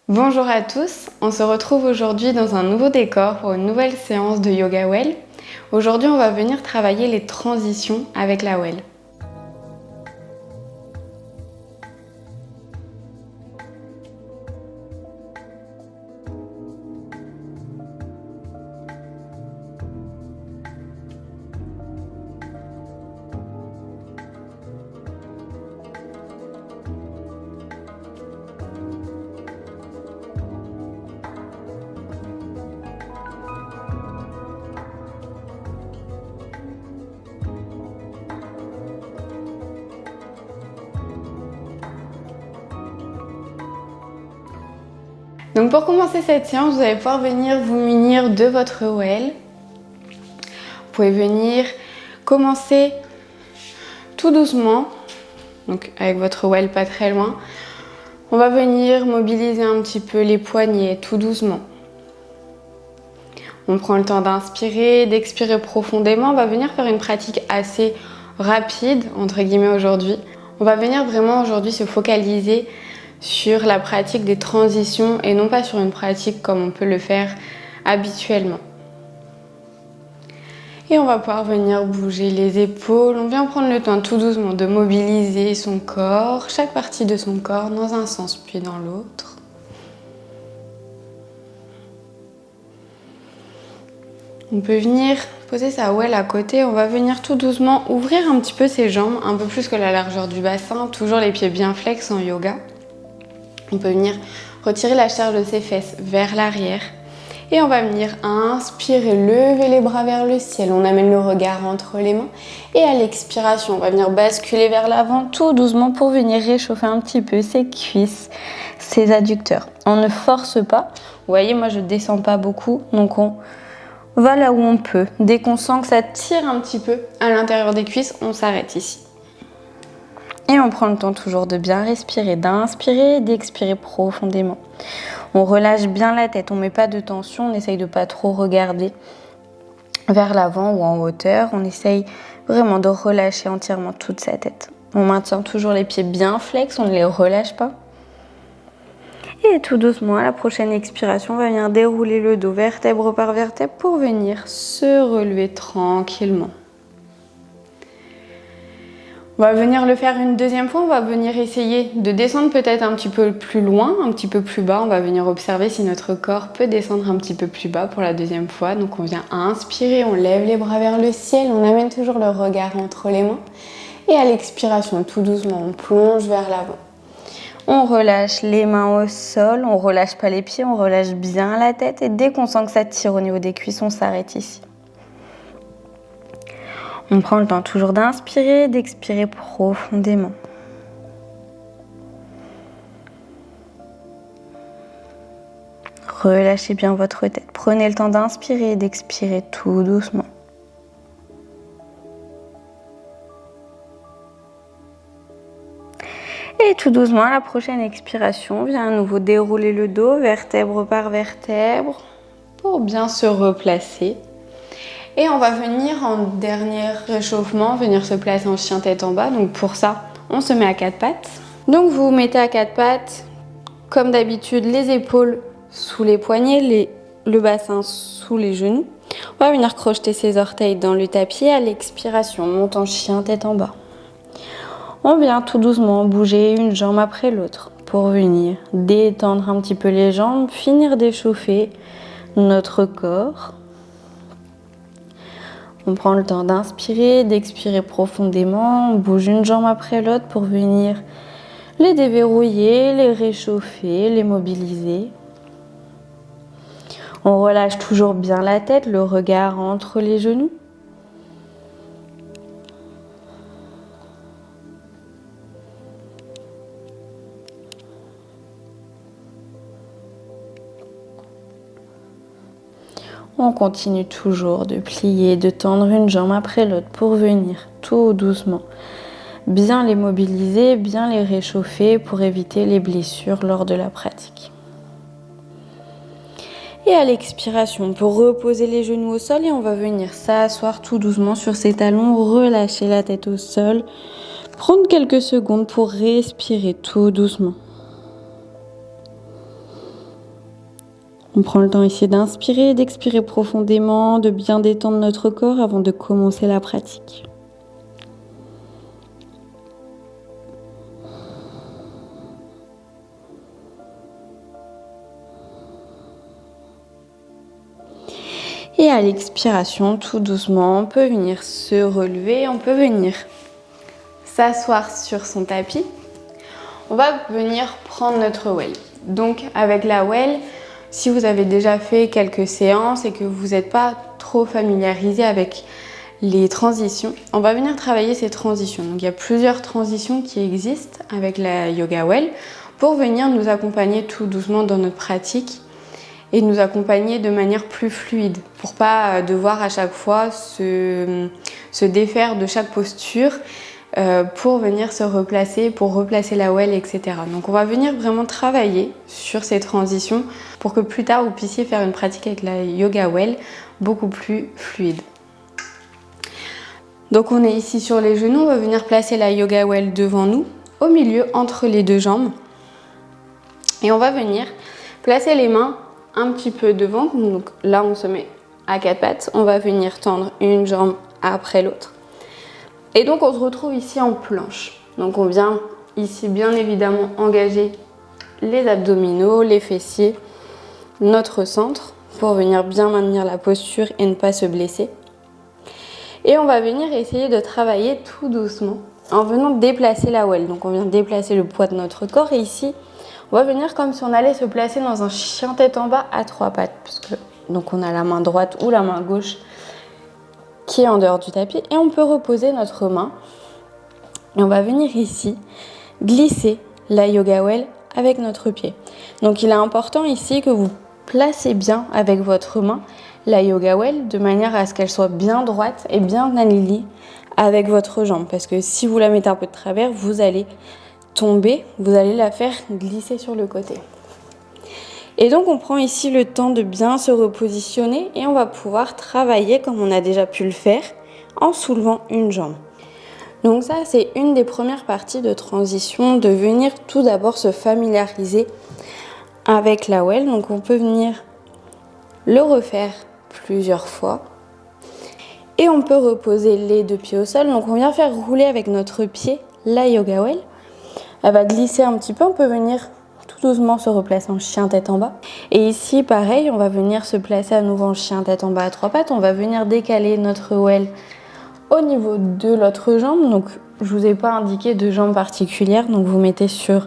Bonjour à tous, on se retrouve aujourd'hui dans un nouveau décor pour une nouvelle séance de Yoga Well. Aujourd'hui on va venir travailler les transitions avec la Well. Donc pour commencer cette séance, vous allez pouvoir venir vous munir de votre Well. Vous pouvez venir commencer tout doucement, donc avec votre Well pas très loin. On va venir mobiliser un petit peu les poignets tout doucement. On prend le temps d'inspirer, d'expirer profondément. On va venir faire une pratique assez rapide, entre guillemets, aujourd'hui. On va venir vraiment aujourd'hui se focaliser sur la pratique des transitions et non pas sur une pratique comme on peut le faire habituellement. Et on va pouvoir venir bouger les épaules. On vient prendre le temps tout doucement de mobiliser son corps, chaque partie de son corps dans un sens puis dans l'autre. On peut venir poser sa Well à côté. On va venir tout doucement ouvrir un petit peu ses jambes, un peu plus que la largeur du bassin. Toujours les pieds bien flex en yoga. On peut venir retirer la charge de ses fesses vers l'arrière. Et on va venir inspirer, lever les bras vers le ciel. On amène le regard entre les mains. Et à l'expiration, on va venir basculer vers l'avant tout doucement pour venir réchauffer un petit peu ses cuisses, ses adducteurs. On ne force pas. Vous voyez, moi je ne descends pas beaucoup. Donc on va là où on peut. Dès qu'on sent que ça tire un petit peu à l'intérieur des cuisses, on s'arrête ici. Et on prend le temps toujours de bien respirer, d'inspirer et d'expirer profondément. On relâche bien la tête, on ne met pas de tension, on essaye de ne pas trop regarder vers l'avant ou en hauteur. On essaye vraiment de relâcher entièrement toute sa tête. On maintient toujours les pieds bien flex, on ne les relâche pas. Et tout doucement, à la prochaine expiration, on va venir dérouler le dos vertèbre par vertèbre pour venir se relever tranquillement. On va venir le faire une deuxième fois, on va venir essayer de descendre peut-être un petit peu plus loin, un petit peu plus bas. On va venir observer si notre corps peut descendre un petit peu plus bas pour la deuxième fois. Donc on vient inspirer, on lève les bras vers le ciel, on amène toujours le regard entre les mains. Et à l'expiration, tout doucement, on plonge vers l'avant. On relâche les mains au sol, on relâche pas les pieds, on relâche bien la tête. Et dès qu'on sent que ça tire au niveau des cuisses, on s'arrête ici. On prend le temps toujours d'inspirer, d'expirer profondément. Relâchez bien votre tête. Prenez le temps d'inspirer et d'expirer tout doucement. Et tout doucement, à la prochaine expiration, on vient à nouveau dérouler le dos, vertèbre par vertèbre, pour bien se replacer. Et on va venir en dernier réchauffement, venir se placer en chien tête en bas. Donc pour ça, on se met à quatre pattes. Donc vous vous mettez à quatre pattes, comme d'habitude, les épaules sous les poignets, le bassin sous les genoux. On va venir crocheter ses orteils dans le tapis. À l'expiration, on monte en chien tête en bas. On vient tout doucement bouger une jambe après l'autre pour venir détendre un petit peu les jambes, finir d'échauffer notre corps. On prend le temps d'inspirer, d'expirer profondément. On bouge une jambe après l'autre pour venir les déverrouiller, les réchauffer, les mobiliser. On relâche toujours bien la tête, le regard entre les genoux. On continue toujours de plier, de tendre une jambe après l'autre pour venir tout doucement bien les mobiliser, bien les réchauffer pour éviter les blessures lors de la pratique. Et à l'expiration, on peut reposer les genoux au sol et on va venir s'asseoir tout doucement sur ses talons, relâcher la tête au sol, prendre quelques secondes pour respirer tout doucement. On prend le temps ici d'inspirer, d'expirer profondément, de bien détendre notre corps avant de commencer la pratique. Et à l'expiration, tout doucement, on peut venir se relever, on peut venir s'asseoir sur son tapis. On va venir prendre notre well. Donc avec la well, si vous avez déjà fait quelques séances et que vous n'êtes pas trop familiarisé avec les transitions, on va venir travailler ces transitions. Donc il y a plusieurs transitions qui existent avec la yoga well pour venir nous accompagner tout doucement dans notre pratique et nous accompagner de manière plus fluide pour pas devoir à chaque fois se défaire de chaque posture pour venir se replacer, pour replacer la well, etc. Donc on va venir vraiment travailler sur ces transitions pour que plus tard vous puissiez faire une pratique avec la yoga well beaucoup plus fluide. Donc on est ici sur les genoux, on va venir placer la yoga well devant nous, au milieu entre les deux jambes. Et on va venir placer les mains un petit peu devant, donc là on se met à quatre pattes, on va venir tendre une jambe après l'autre. Et donc on se retrouve ici en planche. Donc on vient ici bien évidemment engager les abdominaux, les fessiers, notre centre pour venir bien maintenir la posture et ne pas se blesser. Et on va venir essayer de travailler tout doucement en venant déplacer la well. Donc on vient déplacer le poids de notre corps et ici on va venir comme si on allait se placer dans un chien tête en bas à trois pattes. Donc on a la main droite ou la main gauche qui est en dehors du tapis et on peut reposer notre main. Et on va venir ici glisser la yoga well avec notre pied. Donc il est important ici que vous placez bien avec votre main la yoga well de manière à ce qu'elle soit bien droite et bien alignée avec votre jambe. Parce que si vous la mettez un peu de travers, vous allez tomber, vous allez la faire glisser sur le côté. Et donc on prend ici le temps de bien se repositionner et on va pouvoir travailler comme on a déjà pu le faire en soulevant une jambe. Donc ça c'est une des premières parties de transition, de venir tout d'abord se familiariser avec la well. Donc on peut venir le refaire plusieurs fois et on peut reposer les deux pieds au sol. Donc on vient faire rouler avec notre pied la yoga well. Elle va glisser un petit peu, on peut venir tout doucement se replacer en chien tête en bas. Et ici, pareil, on va venir se placer à nouveau en chien tête en bas à trois pattes. On va venir décaler notre well au niveau de l'autre jambe. Donc, je vous ai pas indiqué de jambe particulière, donc vous mettez sur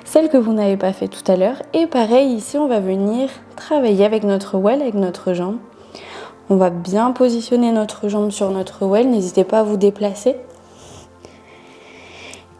celle que vous n'avez pas fait tout à l'heure. Et pareil, ici, on va venir travailler avec notre well, avec notre jambe. On va bien positionner notre jambe sur notre well. N'hésitez pas à vous déplacer.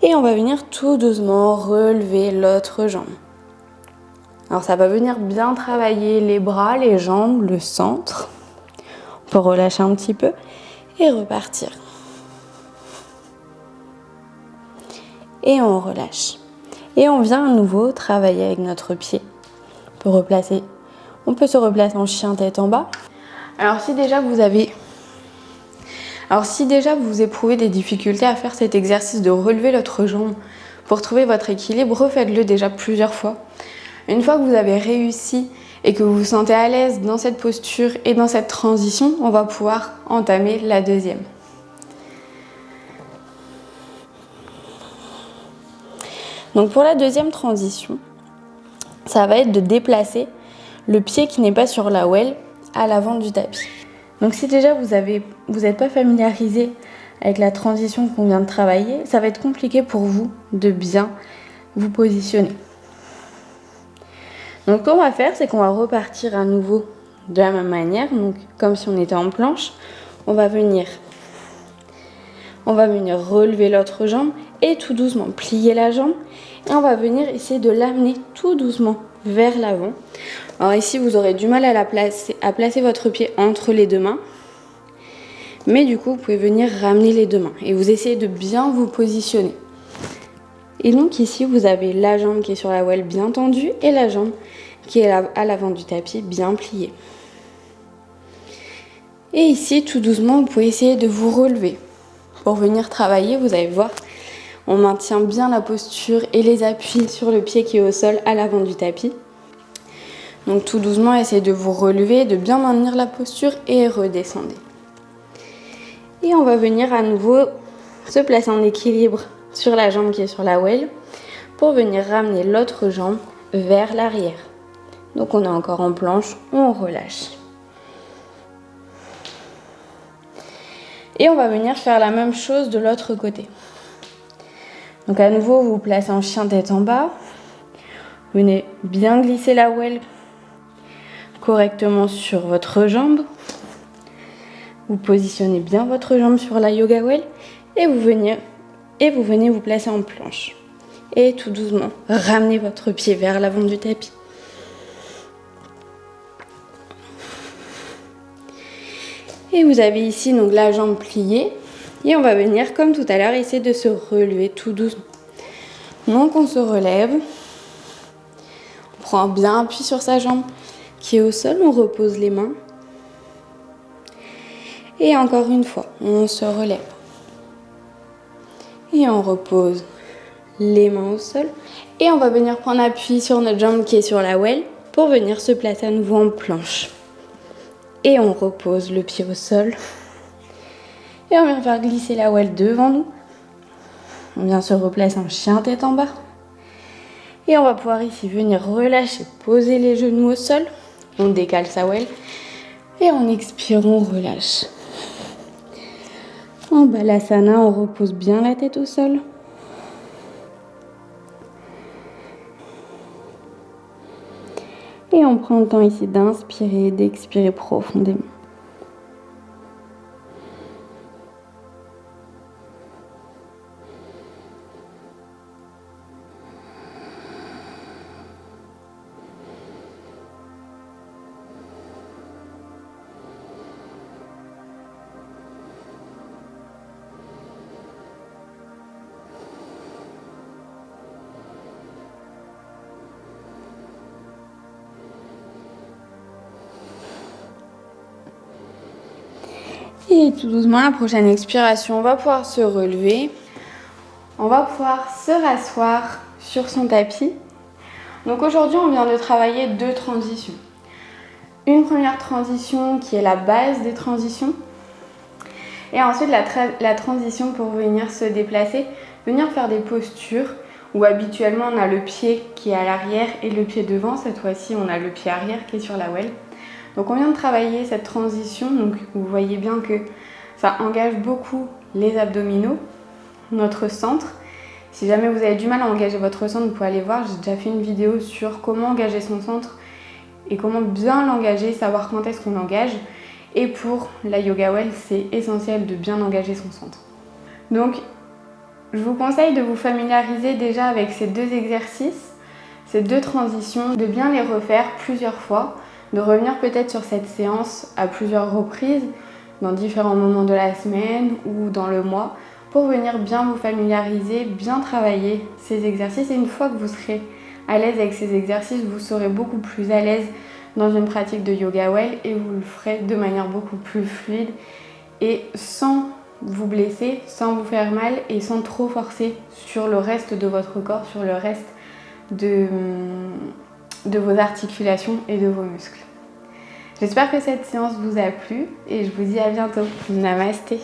Et on va venir tout doucement relever l'autre jambe. Alors ça va venir bien travailler les bras, les jambes, le centre. On peut relâcher un petit peu et repartir. Et on relâche. Et on vient à nouveau travailler avec notre pied. On peut se replacer en chien tête en bas. Alors si déjà vous éprouvez des difficultés à faire cet exercice de relever l'autre jambe pour trouver votre équilibre, refaites-le déjà plusieurs fois. Une fois que vous avez réussi et que vous vous sentez à l'aise dans cette posture et dans cette transition, on va pouvoir entamer la deuxième. Donc pour la deuxième transition, ça va être de déplacer le pied qui n'est pas sur la well à l'avant du tapis. Donc si déjà vous n'êtes pas familiarisé avec la transition qu'on vient de travailler, ça va être compliqué pour vous de bien vous positionner. Donc ce qu'on va faire, c'est qu'on va repartir à nouveau de la même manière, donc comme si on était en planche. On va venir relever l'autre jambe et tout doucement plier la jambe. Et on va venir essayer de l'amener tout doucement vers l'avant. Alors ici, vous aurez du mal à placer votre pied entre les deux mains. Mais du coup, vous pouvez venir ramener les deux mains et vous essayez de bien vous positionner. Et donc ici, vous avez la jambe qui est sur la well bien tendue et la jambe qui est à l'avant du tapis bien pliée. Et ici, tout doucement, vous pouvez essayer de vous relever. Pour venir travailler, vous allez voir, on maintient bien la posture et les appuis sur le pied qui est au sol à l'avant du tapis. Donc tout doucement, essayez de vous relever, de bien maintenir la posture et redescendez. Et on va venir à nouveau se placer en équilibre sur la jambe qui est sur la well pour venir ramener l'autre jambe vers l'arrière. Donc on est encore en planche, on relâche. Et on va venir faire la même chose de l'autre côté. Donc à nouveau, vous vous placez en chien tête en bas. Venez bien glisser la well correctement sur votre jambe. Vous positionnez bien votre jambe sur la yoga well et vous venez vous placer en planche. Et tout doucement, ramenez votre pied vers l'avant du tapis. Et vous avez ici donc la jambe pliée. Et on va venir, comme tout à l'heure, essayer de se relever tout doucement. Donc on se relève. On prend bien appui sur sa jambe qui est au sol. On repose les mains. Et encore une fois, on se relève. Et on repose les mains au sol. Et on va venir prendre appui sur notre jambe qui est sur la well pour venir se placer à nouveau en planche. Et on repose le pied au sol. Et on vient faire glisser la well devant nous. On vient se replacer en chien tête en bas. Et on va pouvoir ici venir relâcher, poser les genoux au sol. On décale sa well. Et en expirant, on relâche. En balasana, on repose bien la tête au sol. Et on prend le temps ici d'inspirer et d'expirer profondément. Et tout doucement, la prochaine expiration, on va pouvoir se relever. On va pouvoir se rasseoir sur son tapis. Donc aujourd'hui, on vient de travailler 2 transitions. Une première transition qui est la base des transitions. Et ensuite, la transition pour venir se déplacer, venir faire des postures où habituellement on a le pied qui est à l'arrière et le pied devant. Cette fois-ci, on a le pied arrière qui est sur la well. Donc on vient de travailler cette transition, donc vous voyez bien que ça engage beaucoup les abdominaux, notre centre. Si jamais vous avez du mal à engager votre centre, vous pouvez aller voir, j'ai déjà fait une vidéo sur comment engager son centre et comment bien l'engager, savoir quand est-ce qu'on l'engage. Et pour la yoga well, c'est essentiel de bien engager son centre. Donc je vous conseille de vous familiariser déjà avec ces 2 exercices, ces 2 transitions, de bien les refaire plusieurs fois, de revenir peut-être sur cette séance à plusieurs reprises, dans différents moments de la semaine ou dans le mois, pour venir bien vous familiariser, bien travailler ces exercices. Et une fois que vous serez à l'aise avec ces exercices, vous serez beaucoup plus à l'aise dans une pratique de yoga well et vous le ferez de manière beaucoup plus fluide et sans vous blesser, sans vous faire mal et sans trop forcer sur le reste de votre corps, sur le reste de vos articulations et de vos muscles. J'espère que cette séance vous a plu et je vous dis à bientôt. Namasté.